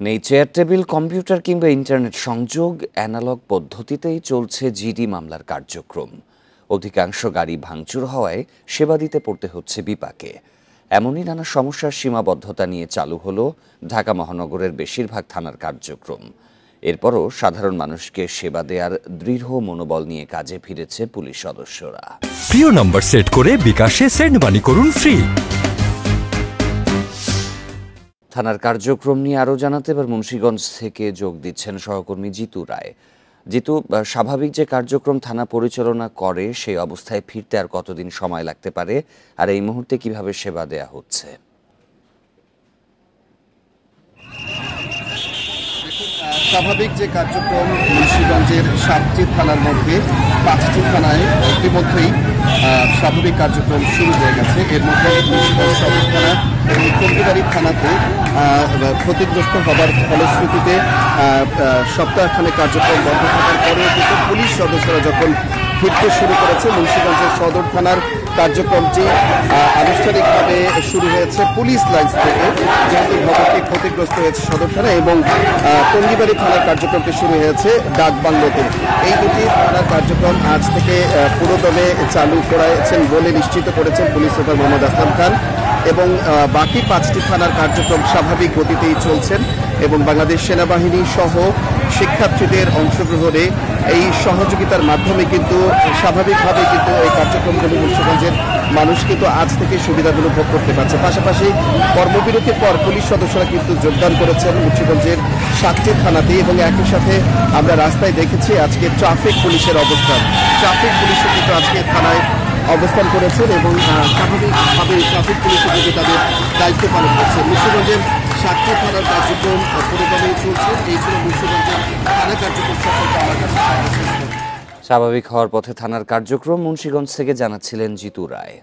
নেই chair table, computer কিংবা internet সংযোগ, অ্যানালগ পদ্ধতিতেই চলছে জিডি মামলার কার্যক্রম। অধিকাংশ গাড়ি ভাঙচুর হওয়ায় সেবা দিতে পড়তে হচ্ছে বিপাকে। এমনই নানা সমস্যার সীমাবদ্ধতা নিয়ে চালু হলো ঢাকা মহানগরের বেশিরভাগ থানার কার্যক্রম। এরপরও সাধারণ মানুষকে সেবা দেওয়ার দৃঢ় মনোবল নিয়ে কাজে ফিরেছে পুলিশ সদস্যরা। প্রিয় নম্বর সেট করে বিকাশে সেন্ড মানি করুন ফ্রি। থানার কার্যক্রম নিয়ে আরও জানাতে এবার মুন্সিগঞ্জ থেকে যোগ দিচ্ছেন সহকর্মী জিতু রায়। জিতু, স্বাভাবিক যে কার্যক্রম থানা পরিচালনা করে সেই অবস্থায় ফিরতে আর কতদিন সময় লাগতে পারে, আর এই মুহূর্তে কিভাবে সেবা দেয়া হচ্ছে? স্বাভাবিক যে কার্যক্রম মুন্সিগঞ্জের 7টি থানার মধ্যে 5টি থানায় ইতিমধ্যেই স্বাভাবিক কার্যক্রম শুরু হয়ে গেছে। এর মধ্যে মুন্সিগঞ্জ সদর থানা এবং কম্পিউটারি থানাতে ক্ষতিগ্রস্ত হবার ফলশ্রুতিতে সপ্তাহখানেক কার্যক্রম বন্ধ থাকার পরেও কিন্তু পুলিশ সদস্যরা যখন ফিরতে শুরু করেছে, মুন্সিগঞ্জের সদর থানার কার্যক্রমটি আনুষ্ঠানিকভাবে শুরু হয়েছে পুলিশ লাইন্স থেকে, যেহেতু ভবনটি ক্ষতিগ্রস্ত হয়েছে সদর থানা, এবং টঙ্গিবাড়ি থানার কার্যক্রমটি শুরু হয়েছে ডাকবাংলোতে। এই দুটি থানার কার্যক্রম আজ থেকে পুরোদমে চালু করেছেন বলে নিশ্চিত করেছেন পুলিশ সুপার মোহাম্মদ আসলাম খান। এবং বাকি 5টি থানার কার্যক্রম স্বাভাবিক গতিতেই চলছেন এবং বাংলাদেশ সেনাবাহিনী সহ শিক্ষার্থীদের অংশগ্রহণে এই সহযোগিতার মাধ্যমে কিন্তু স্বাভাবিকভাবে কিন্তু এই কার্যক্রমগুলো মুন্সিগঞ্জের মানুষ কিন্তু আজ থেকে সুবিধাগুলো ভোগ করতে পারছে। পাশাপাশি কর্মবিরতির পর পুলিশ সদস্যরা কিন্তু যোগদান করেছেন মুন্সিগঞ্জের 7টি থানাতে, এবং একই সাথে আমরা রাস্তায় দেখেছি আজকে ট্রাফিক পুলিশের অবস্থান। ট্রাফিক পুলিশও কিন্তু আজকে থানায় অবস্থান করেছেন এবং স্বাভাবিকভাবে ট্রাফিক পুলিশও কিন্তু তাদের দায়িত্ব পালন করছে। মুন্সিগঞ্জের 7টি থানার কার্যক্রম পুরোদমেই চলছে। এই ছিল মুন্সিগঞ্জের থানা কার্যক্রম সম্পর্কে আমার কাছে। স্বাভাবিক হওয়ার পথে থানার কার্যক্রম মুন্সিগঞ্জ থেকে জানাচ্ছিলেন জিতু রায়।